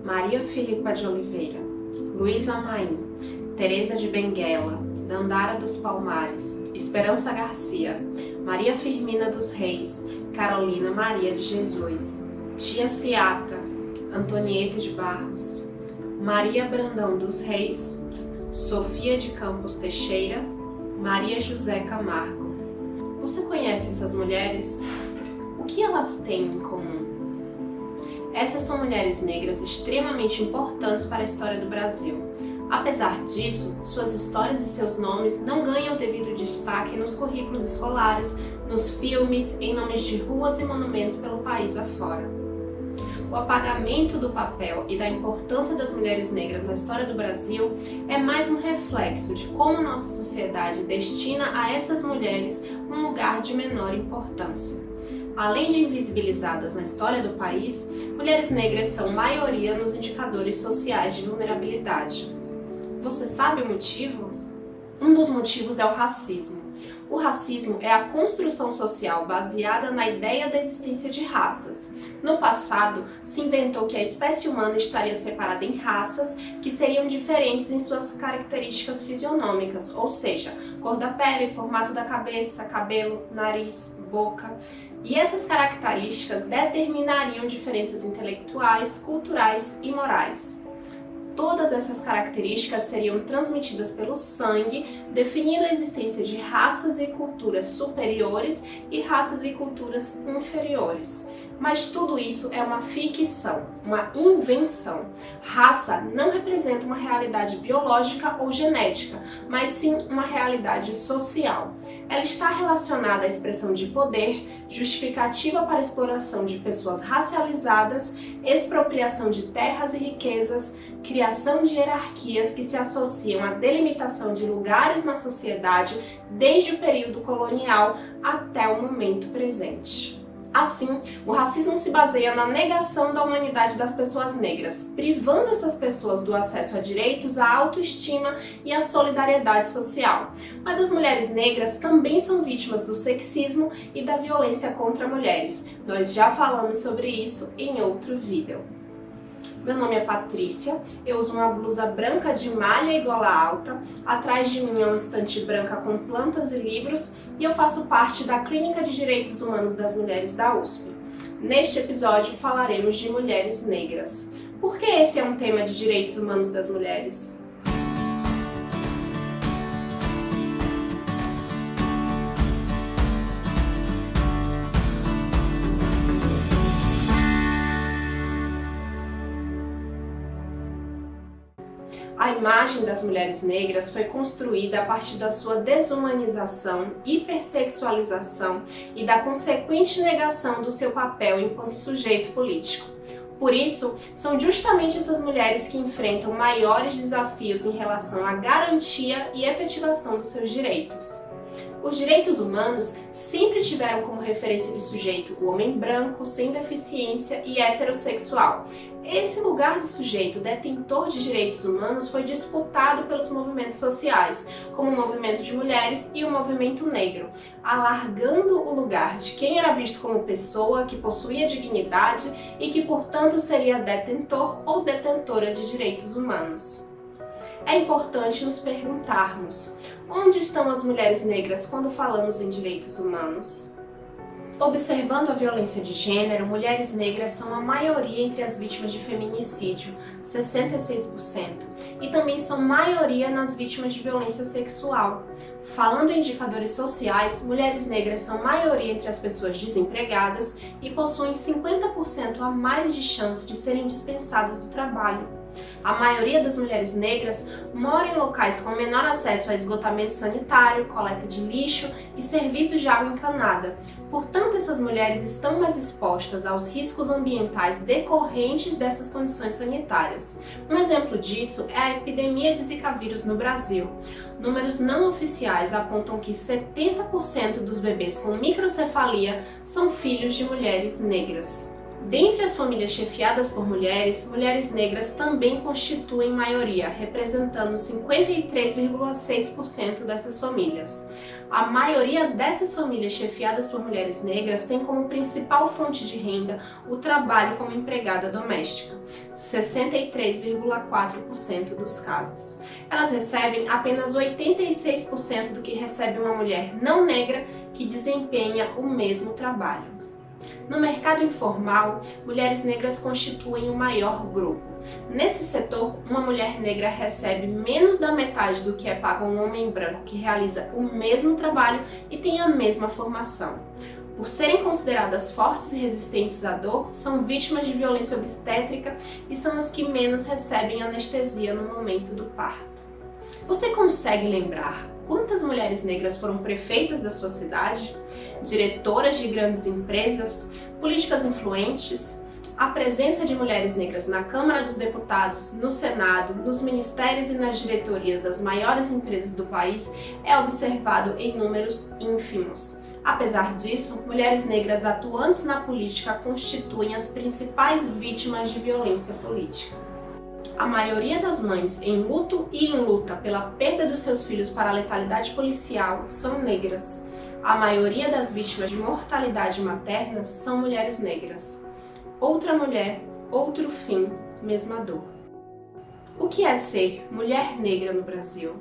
Maria Filipa de Oliveira, Luísa Maim, Teresa de Benguela, Dandara dos Palmares, Esperança Garcia, Maria Firmina dos Reis, Carolina Maria de Jesus, Tia Ciata, Antonieta de Barros, Maria Brandão dos Reis, Sofia de Campos Teixeira, Maria José Camargo. Você conhece essas mulheres? O que elas têm em comum? Essas são mulheres negras extremamente importantes para a história do Brasil. Apesar disso, suas histórias e seus nomes não ganham o devido destaque nos currículos escolares, nos filmes, em nomes de ruas e monumentos pelo país afora. O apagamento do papel e da importância das mulheres negras na história do Brasil é mais um reflexo de como a nossa sociedade destina a essas mulheres um lugar de menor importância. Além de invisibilizadas na história do país, mulheres negras são maioria nos indicadores sociais de vulnerabilidade. Você sabe o motivo? Um dos motivos é o racismo. O racismo é a construção social baseada na ideia da existência de raças. No passado, se inventou que a espécie humana estaria separada em raças que seriam diferentes em suas características fisionômicas, ou seja, cor da pele, formato da cabeça, cabelo, nariz, boca. E essas características determinariam diferenças intelectuais, culturais e morais. Todas essas características seriam transmitidas pelo sangue, definindo a existência de raças e culturas superiores e raças e culturas inferiores. Mas tudo isso é uma ficção, uma invenção. Raça não representa uma realidade biológica ou genética, mas sim uma realidade social. Ela está relacionada à expressão de poder, justificativa para a exploração de pessoas racializadas, expropriação de terras e riquezas, criação de hierarquias que se associam à delimitação de lugares na sociedade desde o período colonial até o momento presente. Assim, o racismo se baseia na negação da humanidade das pessoas negras, privando essas pessoas do acesso a direitos, à autoestima e à solidariedade social. Mas as mulheres negras também são vítimas do sexismo e da violência contra mulheres. Nós já falamos sobre isso em outro vídeo. Meu nome é Patrícia, eu uso uma blusa branca de malha e gola alta, atrás de mim é uma estante branca com plantas e livros e eu faço parte da Clínica de Direitos Humanos das Mulheres da USP. Neste episódio falaremos de mulheres negras. Por que esse é um tema de direitos humanos das mulheres? A imagem das mulheres negras foi construída a partir da sua desumanização, hipersexualização e da consequente negação do seu papel enquanto sujeito político. Por isso, são justamente essas mulheres que enfrentam maiores desafios em relação à garantia e efetivação dos seus direitos. Os direitos humanos sempre tiveram como referência de sujeito o homem branco, sem deficiência e heterossexual. Esse lugar de sujeito detentor de direitos humanos foi disputado pelos movimentos sociais, como o movimento de mulheres e o movimento negro, alargando o lugar de quem era visto como pessoa que possuía dignidade e que, portanto, seria detentor ou detentora de direitos humanos. É importante nos perguntarmos: onde estão as mulheres negras quando falamos em direitos humanos? Observando a violência de gênero, mulheres negras são a maioria entre as vítimas de feminicídio, 66%, e também são maioria nas vítimas de violência sexual. Falando em indicadores sociais, mulheres negras são maioria entre as pessoas desempregadas e possuem 50% a mais de chance de serem dispensadas do trabalho. A maioria das mulheres negras mora em locais com menor acesso a esgotamento sanitário, coleta de lixo e serviços de água encanada. Portanto, essas mulheres estão mais expostas aos riscos ambientais decorrentes dessas condições sanitárias. Um exemplo disso é a epidemia de Zika vírus no Brasil. Números não oficiais apontam que 70% dos bebês com microcefalia são filhos de mulheres negras. Dentre as famílias chefiadas por mulheres, mulheres negras também constituem maioria, representando 53,6% dessas famílias. A maioria dessas famílias chefiadas por mulheres negras tem como principal fonte de renda o trabalho como empregada doméstica, 63,4% dos casos. Elas recebem apenas 86% do que recebe uma mulher não negra que desempenha o mesmo trabalho. No mercado informal, mulheres negras constituem o maior grupo. Nesse setor, uma mulher negra recebe menos da metade do que é pago a um homem branco que realiza o mesmo trabalho e tem a mesma formação. Por serem consideradas fortes e resistentes à dor, são vítimas de violência obstétrica e são as que menos recebem anestesia no momento do parto. Você consegue lembrar quantas mulheres negras foram prefeitas da sua cidade, diretoras de grandes empresas, políticas influentes? A presença de mulheres negras na Câmara dos Deputados, no Senado, nos ministérios e nas diretorias das maiores empresas do país é observado em números ínfimos. Apesar disso, mulheres negras atuantes na política constituem as principais vítimas de violência política. A maioria das mães em luto e em luta pela perda dos seus filhos para a letalidade policial são negras. A maioria das vítimas de mortalidade materna são mulheres negras. Outra mulher, outro fim, mesma dor. O que é ser mulher negra no Brasil?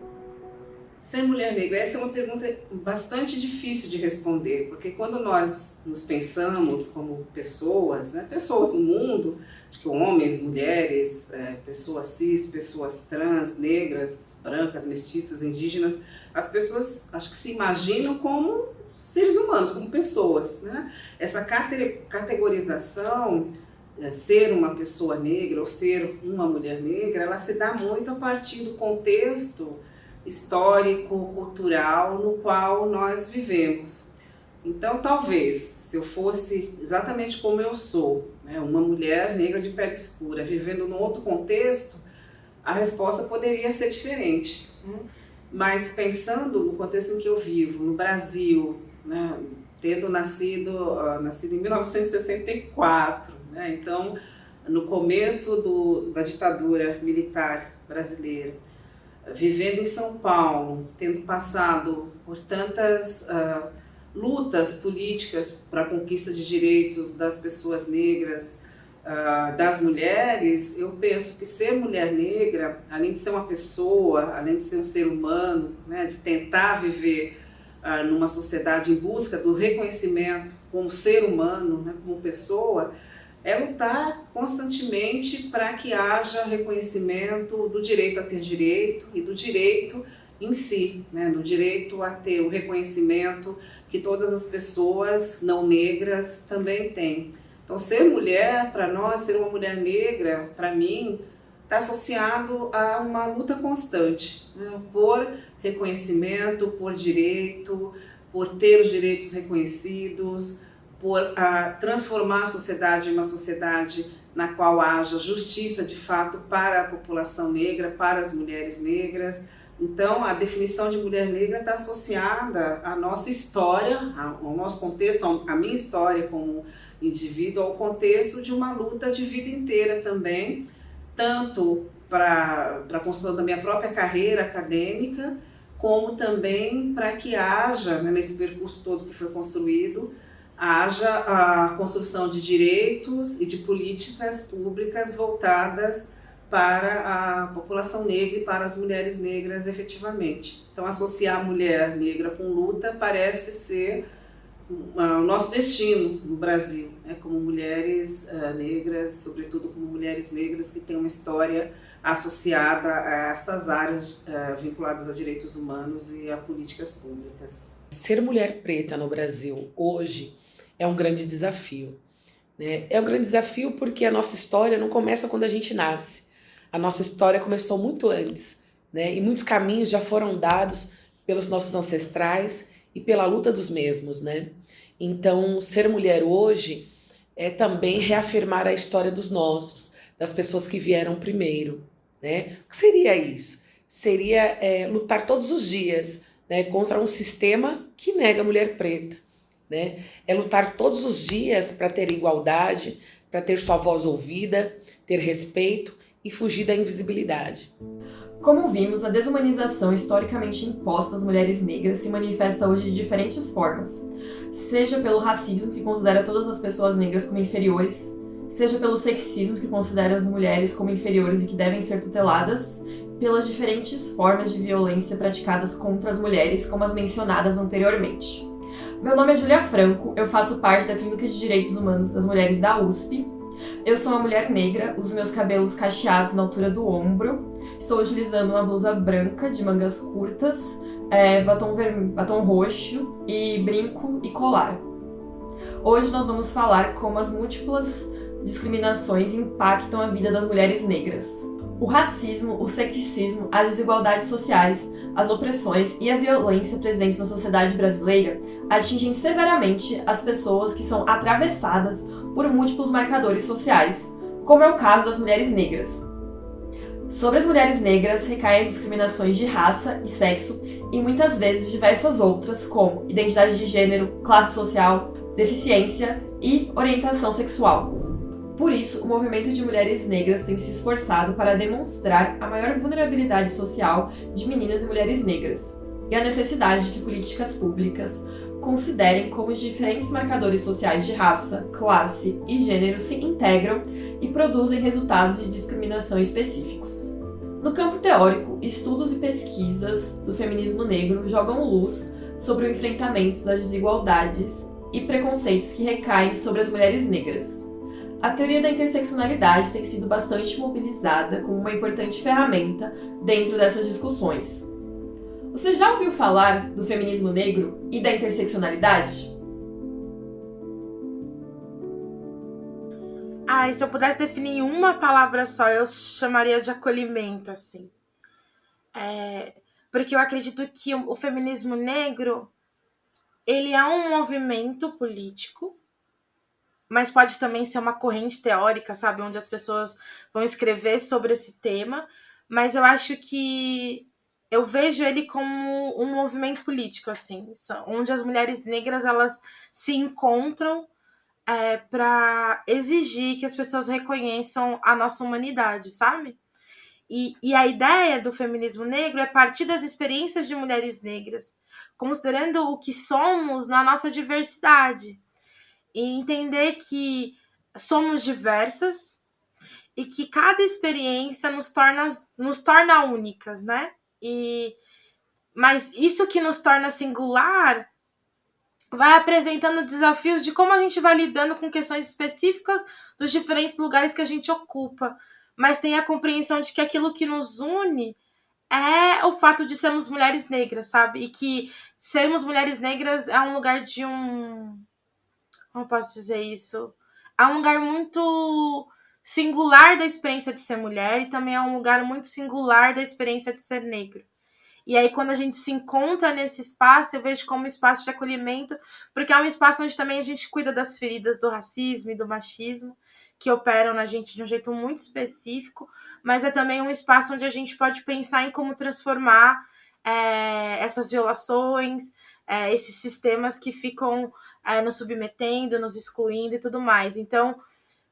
Ser mulher negra, essa é uma pergunta bastante difícil de responder, porque quando nós nos pensamos como pessoas, né, pessoas no mundo, acho que homens, mulheres, pessoas cis, pessoas trans, negras, brancas, mestiças, indígenas, as pessoas acho que se imaginam como seres humanos, como pessoas, né? Essa categorização, ser uma pessoa negra ou ser uma mulher negra, ela se dá muito a partir do contexto histórico, cultural no qual nós vivemos. Então, talvez, se eu fosse exatamente como eu sou, né, uma mulher negra de pele escura, vivendo num outro contexto, a resposta poderia ser diferente. Né? Mas pensando no contexto em que eu vivo, no Brasil, né, tendo nascido em 1964, né, então, no começo da ditadura militar brasileira, vivendo em São Paulo, tendo passado por tantas lutas políticas para a conquista de direitos das pessoas negras, das mulheres, eu penso que ser mulher negra, além de ser uma pessoa, além de ser um ser humano, né, de tentar viver numa sociedade em busca do reconhecimento como ser humano, né, como pessoa, é lutar constantemente para que haja reconhecimento do direito a ter direito e do direito em si, né, do direito a ter o reconhecimento que todas as pessoas não negras também têm. Então, ser mulher, para nós, ser uma mulher negra, para mim, está associado a uma luta constante, né, por reconhecimento, por direito, por ter os direitos reconhecidos, por transformar a sociedade em uma sociedade na qual haja justiça de fato para a população negra, para as mulheres negras. Então, a definição de mulher negra está associada à nossa história, ao nosso contexto, à minha história como indivíduo, ao contexto de uma luta de vida inteira também, tanto para a construção da minha própria carreira acadêmica, como também para que haja, né, nesse percurso todo que foi construído, haja a construção de direitos e de políticas públicas voltadas para a população negra e para as mulheres negras efetivamente. Então, associar a mulher negra com luta parece ser o nosso destino no Brasil, né? Como mulheres negras, sobretudo como mulheres negras que têm uma história associada a essas áreas vinculadas a direitos humanos e a políticas públicas. Ser mulher preta no Brasil hoje é um grande desafio, né? É um grande desafio porque a nossa história não começa quando a gente nasce. A nossa história começou muito antes, né? E muitos caminhos já foram dados pelos nossos ancestrais e pela luta dos mesmos, né? Então, ser mulher hoje é também reafirmar a história dos nossos, das pessoas que vieram primeiro, né? O que seria isso? Seria lutar todos os dias, né, contra um sistema que nega a mulher preta. Né? É lutar todos os dias para ter igualdade, para ter sua voz ouvida, ter respeito e fugir da invisibilidade. Como vimos, a desumanização historicamente imposta às mulheres negras se manifesta hoje de diferentes formas, seja pelo racismo, que considera todas as pessoas negras como inferiores, seja pelo sexismo, que considera as mulheres como inferiores e que devem ser tuteladas, pelas diferentes formas de violência praticadas contra as mulheres, como as mencionadas anteriormente. Meu nome é Júlia Franco, eu faço parte da Clínica de Direitos Humanos das Mulheres da USP. Eu sou uma mulher negra, uso meus cabelos cacheados na altura do ombro, estou utilizando uma blusa branca de mangas curtas, batom roxo e brinco e colar. Hoje nós vamos falar como as múltiplas discriminações impactam a vida das mulheres negras. O racismo, o sexismo, as desigualdades sociais, as opressões e a violência presentes na sociedade brasileira atingem severamente as pessoas que são atravessadas por múltiplos marcadores sociais, como é o caso das mulheres negras. Sobre as mulheres negras recaem as discriminações de raça e sexo e muitas vezes diversas outras, como identidade de gênero, classe social, deficiência e orientação sexual. Por isso, o movimento de mulheres negras tem se esforçado para demonstrar a maior vulnerabilidade social de meninas e mulheres negras, e a necessidade de que políticas públicas considerem como os diferentes marcadores sociais de raça, classe e gênero se integram e produzem resultados de discriminação específicos. No campo teórico, estudos e pesquisas do feminismo negro jogam luz sobre o enfrentamento das desigualdades e preconceitos que recaem sobre as mulheres negras. A teoria da interseccionalidade tem sido bastante mobilizada como uma importante ferramenta dentro dessas discussões. Você já ouviu falar do feminismo negro e da interseccionalidade? E se eu pudesse definir em uma palavra só, eu chamaria de acolhimento, assim. Porque eu acredito que o feminismo negro, ele é um movimento político, mas pode também ser uma corrente teórica, sabe? Onde as pessoas vão escrever sobre esse tema. Mas eu acho que eu vejo ele como um movimento político, assim, onde as mulheres negras elas se encontram para exigir que as pessoas reconheçam a nossa humanidade, sabe? E a ideia do feminismo negro é partir das experiências de mulheres negras, considerando o que somos na nossa diversidade. E entender que somos diversas e que cada experiência nos torna únicas, né? Mas isso que nos torna singular vai apresentando desafios de como a gente vai lidando com questões específicas dos diferentes lugares que a gente ocupa. Mas tem a compreensão de que aquilo que nos une é o fato de sermos mulheres negras, sabe? E que sermos mulheres negras é um lugar de como posso dizer isso? É um lugar muito singular da experiência de ser mulher e também é um lugar muito singular da experiência de ser negro. E aí, quando a gente se encontra nesse espaço, eu vejo como um espaço de acolhimento, porque é um espaço onde também a gente cuida das feridas do racismo e do machismo, que operam na gente de um jeito muito específico, mas é também um espaço onde a gente pode pensar em como transformar essas violações, esses sistemas que ficam nos submetendo, nos excluindo e tudo mais. Então,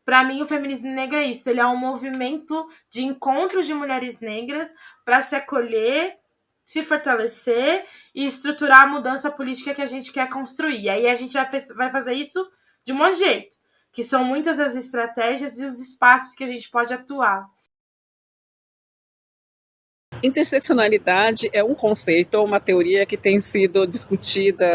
para mim, o feminismo negro é isso. Ele é um movimento de encontros de mulheres negras para se acolher, se fortalecer e estruturar a mudança política que a gente quer construir. E aí a gente vai fazer isso de um monte de jeito, que são muitas as estratégias e os espaços que a gente pode atuar. Interseccionalidade é um conceito, uma teoria que tem sido discutida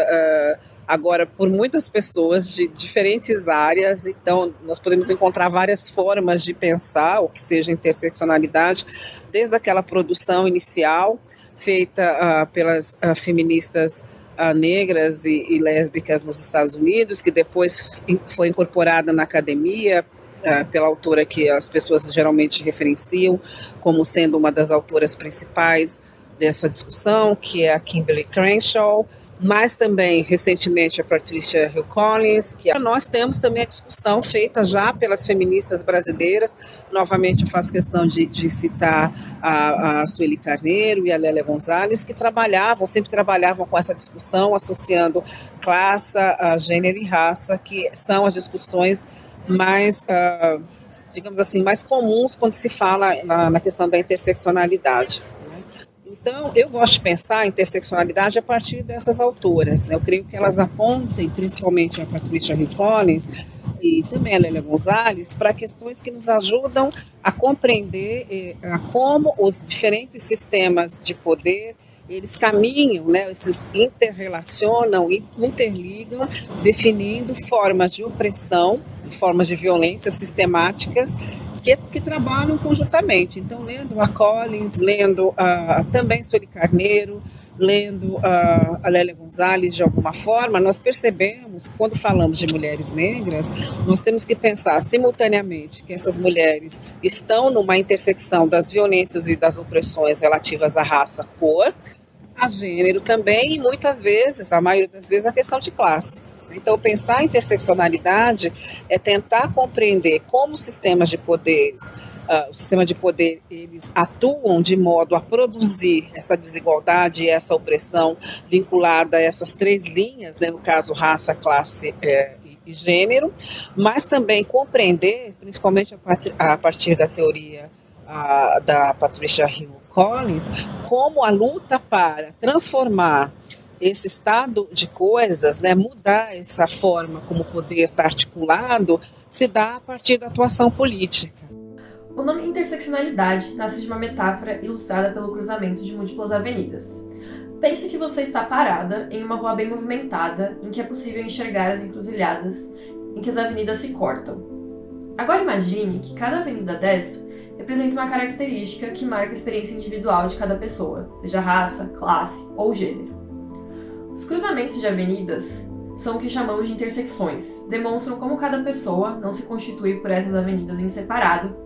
agora por muitas pessoas de diferentes áreas. Então, nós podemos encontrar várias formas de pensar o que seja interseccionalidade, desde aquela produção inicial feita pelas feministas negras e lésbicas nos Estados Unidos, que depois foi incorporada na academia pela autora que as pessoas geralmente referenciam como sendo uma das autoras principais dessa discussão, que é a Kimberly Crenshaw, mas também, recentemente, a Patricia Hill Collins, que nós temos também a discussão feita já pelas feministas brasileiras. Novamente, eu faço questão de citar a Sueli Carneiro e a Lélia Gonzalez, que sempre trabalhavam com essa discussão, associando classe, gênero e raça, que são as discussões mais, digamos assim, mais comuns quando se fala na questão da interseccionalidade. Então, eu gosto de pensar a interseccionalidade a partir dessas autoras, né? Eu creio que elas apontem, principalmente a Patricia Hill Collins e também a Lélia Gonzalez, para questões que nos ajudam a compreender como os diferentes sistemas de poder eles caminham, né, esses interrelacionam e interligam, definindo formas de opressão, formas de violência sistemáticas que trabalham conjuntamente. Então, lendo a Collins, lendo também Sueli Carneiro, lendo a Lélia Gonzalez, de alguma forma, nós percebemos que quando falamos de mulheres negras, nós temos que pensar simultaneamente que essas mulheres estão numa intersecção das violências e das opressões relativas à raça, cor, a gênero também, e muitas vezes, a maioria das vezes, a questão de classe. Então, pensar a interseccionalidade é tentar compreender como os sistemas de poderes, o sistema de poder, eles atuam de modo a produzir essa desigualdade e essa opressão vinculada a essas três linhas, né, no caso, raça, classe e gênero, mas também compreender, principalmente a partir da teoria da Patricia Hill Collins, como a luta para transformar esse estado de coisas, né, mudar essa forma como o poder está articulado, se dá a partir da atuação política. O nome interseccionalidade nasce de uma metáfora ilustrada pelo cruzamento de múltiplas avenidas. Pense que você está parada em uma rua bem movimentada, em que é possível enxergar as encruzilhadas, em que as avenidas se cortam. Agora imagine que cada avenida dessa representa uma característica que marca a experiência individual de cada pessoa, seja raça, classe ou gênero. Os cruzamentos de avenidas são o que chamamos de intersecções, demonstram como cada pessoa não se constitui por essas avenidas em separado,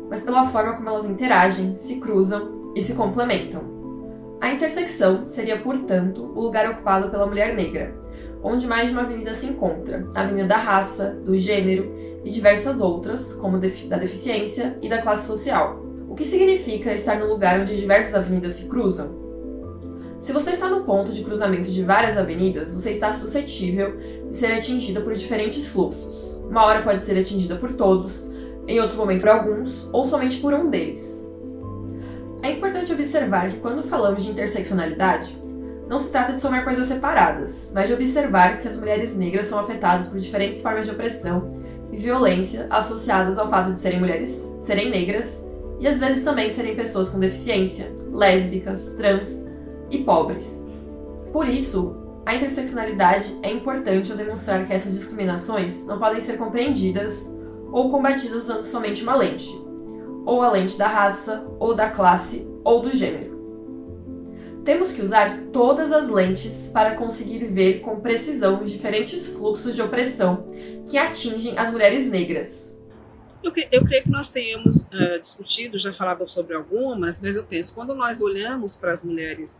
mas pela forma como elas interagem, se cruzam e se complementam. A intersecção seria, portanto, o lugar ocupado pela mulher negra, onde mais de uma avenida se encontra, a avenida da raça, do gênero e diversas outras, como da deficiência e da classe social. O que significa estar no lugar onde diversas avenidas se cruzam? Se você está no ponto de cruzamento de várias avenidas, você está suscetível de ser atingida por diferentes fluxos. Uma hora pode ser atingida por todos, em outro momento por alguns, ou somente por um deles. É importante observar que quando falamos de interseccionalidade, não se trata de somar coisas separadas, mas de observar que as mulheres negras são afetadas por diferentes formas de opressão e violência associadas ao fato de serem mulheres, serem negras e às vezes também serem pessoas com deficiência, lésbicas, trans e pobres. Por isso, a interseccionalidade é importante ao demonstrar que essas discriminações não podem ser compreendidas ou combatidas usando somente uma lente, ou a lente da raça, ou da classe, ou do gênero. Temos que usar todas as lentes para conseguir ver com precisão os diferentes fluxos de opressão que atingem as mulheres negras. Eu creio que nós tenhamos discutido, já falado sobre algumas, mas eu penso, quando nós olhamos para as mulheres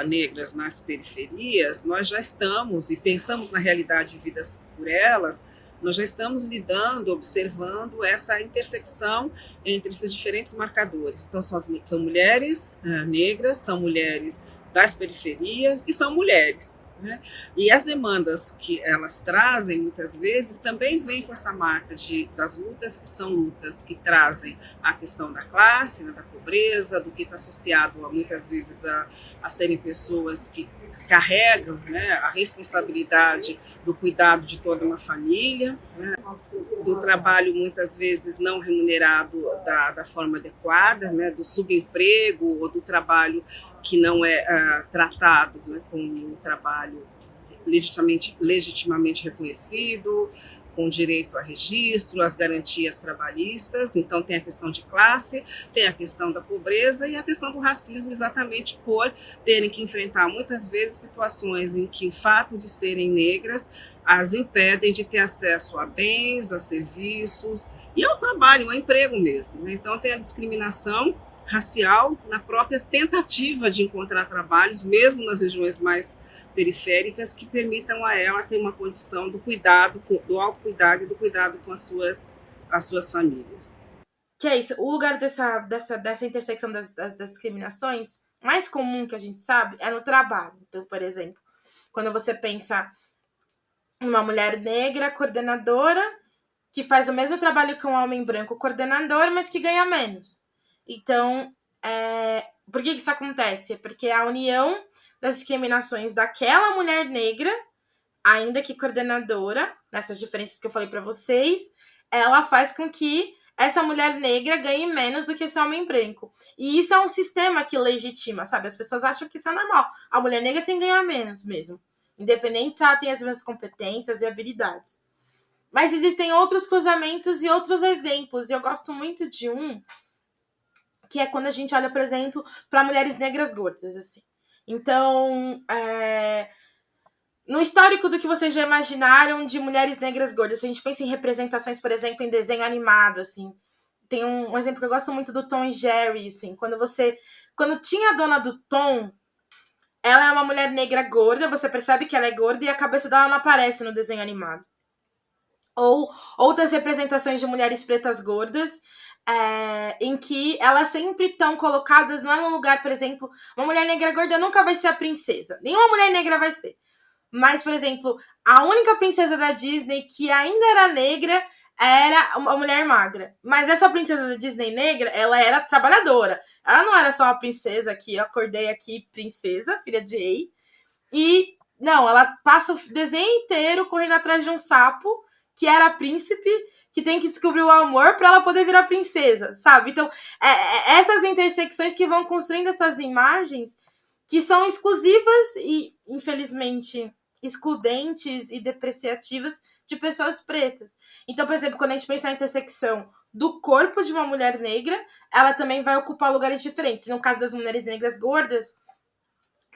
negras nas periferias, nós já estamos, e pensamos na realidade vividas por elas, nós já estamos lidando, observando essa intersecção entre esses diferentes marcadores. Então, são mulheres negras, são mulheres das periferias e são mulheres, né? E as demandas que elas trazem, muitas vezes, também vêm com essa marca das lutas, que são lutas que trazem a questão da classe, né, da pobreza, do que está associado, muitas vezes, a serem pessoas que carregam, né, a responsabilidade do cuidado de toda uma família, né, do trabalho muitas vezes não remunerado da forma adequada, né, do subemprego ou do trabalho que não é tratado, né, como um trabalho legitimamente reconhecido, com direito a registro, as garantias trabalhistas. Então tem a questão de classe, tem a questão da pobreza e a questão do racismo, exatamente por terem que enfrentar muitas vezes situações em que o fato de serem negras as impedem de ter acesso a bens, a serviços e ao trabalho, ao emprego mesmo, né? Então tem a discriminação racial na própria tentativa de encontrar trabalhos, mesmo nas regiões mais periféricas, que permitam a ela ter uma condição do cuidado, do autocuidado e do cuidado com as suas famílias. Que é isso, o lugar dessa intersecção das discriminações mais comum que a gente sabe é no trabalho. Então, por exemplo, quando você pensa numa mulher negra coordenadora que faz o mesmo trabalho que um homem branco coordenador, mas que ganha menos. Então, por que isso acontece? Porque a união das discriminações daquela mulher negra, ainda que coordenadora, nessas diferenças que eu falei para vocês, ela faz com que essa mulher negra ganhe menos do que esse homem branco. E isso é um sistema que legitima, sabe? As pessoas acham que isso é normal. A mulher negra tem que ganhar menos mesmo, independente se ela tem as mesmas competências e habilidades. Mas existem outros cruzamentos e outros exemplos. E eu gosto muito de um, que é quando a gente olha, por exemplo, para mulheres negras gordas, assim. Então, no histórico do que vocês já imaginaram de mulheres negras gordas, se a gente pensa em representações, por exemplo, em desenho animado, assim, tem um exemplo que eu gosto muito do Tom e Jerry, assim, quando tinha a dona do Tom, ela é uma mulher negra gorda, você percebe que ela é gorda e a cabeça dela não aparece no desenho animado. Ou outras representações de mulheres pretas gordas, em que elas sempre estão colocadas, não é num lugar, por exemplo, uma mulher negra gorda nunca vai ser a princesa, nenhuma mulher negra vai ser. Mas, por exemplo, a única princesa da Disney que ainda era negra era uma mulher magra. Mas essa princesa da Disney negra, ela era trabalhadora. Ela não era só uma princesa que eu acordei aqui, princesa, filha de rei. E, não, ela passa o desenho inteiro correndo atrás de um sapo, que era príncipe, que tem que descobrir o amor para ela poder virar princesa, sabe? Então, essas intersecções que vão construindo essas imagens que são exclusivas e, infelizmente, excludentes e depreciativas de pessoas pretas. Então, por exemplo, quando a gente pensa na intersecção do corpo de uma mulher negra, ela também vai ocupar lugares diferentes. No caso das mulheres negras gordas,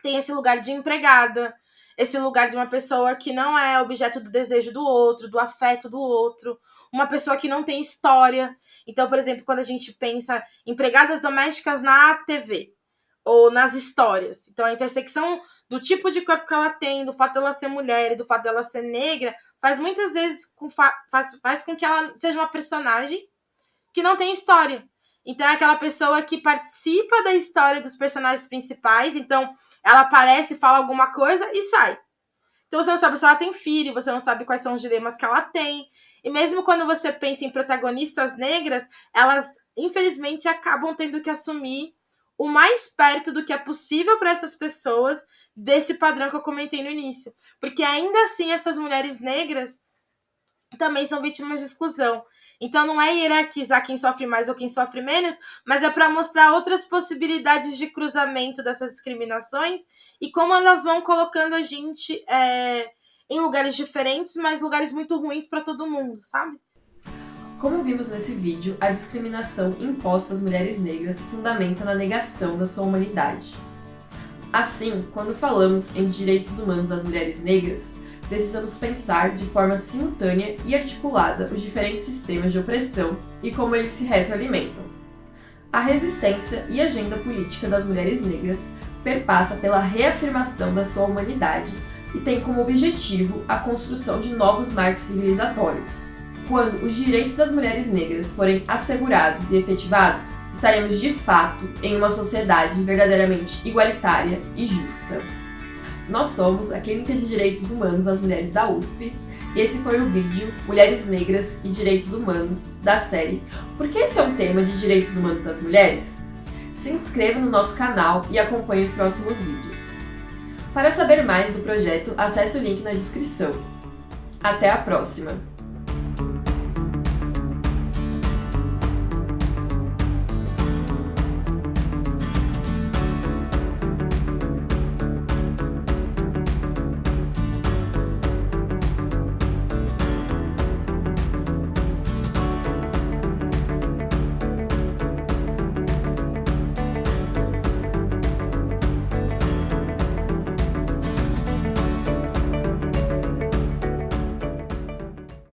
tem esse lugar de empregada, esse lugar de uma pessoa que não é objeto do desejo do outro, do afeto do outro, uma pessoa que não tem história. Então, por exemplo, quando a gente pensa em empregadas domésticas na TV, ou nas histórias. Então, a intersecção do tipo de corpo que ela tem, do fato dela ser mulher e do fato dela ser negra, faz muitas vezes faz com que ela seja uma personagem que não tem história. Então, é aquela pessoa que participa da história dos personagens principais. Então, ela aparece, fala alguma coisa e sai. Então, você não sabe se ela tem filho, você não sabe quais são os dilemas que ela tem. E mesmo quando você pensa em protagonistas negras, elas, infelizmente, acabam tendo que assumir o mais perto do que é possível para essas pessoas desse padrão que eu comentei no início. Porque ainda assim essas mulheres negras também são vítimas de exclusão. Então não é hierarquizar quem sofre mais ou quem sofre menos, mas é para mostrar outras possibilidades de cruzamento dessas discriminações e como elas vão colocando a gente em lugares diferentes, mas lugares muito ruins para todo mundo, sabe? Como vimos nesse vídeo, a discriminação imposta às mulheres negras se fundamenta na negação da sua humanidade. Assim, quando falamos em direitos humanos das mulheres negras, precisamos pensar de forma simultânea e articulada os diferentes sistemas de opressão e como eles se retroalimentam. A resistência e agenda política das mulheres negras perpassa pela reafirmação da sua humanidade e tem como objetivo a construção de novos marcos civilizatórios. Quando os direitos das mulheres negras forem assegurados e efetivados, estaremos de fato em uma sociedade verdadeiramente igualitária e justa. Nós somos a Clínica de Direitos Humanos das Mulheres da USP e esse foi o vídeo Mulheres Negras e Direitos Humanos da série Por que esse é um tema de direitos humanos das mulheres? Se inscreva no nosso canal e acompanhe os próximos vídeos. Para saber mais do projeto, acesse o link na descrição. Até a próxima!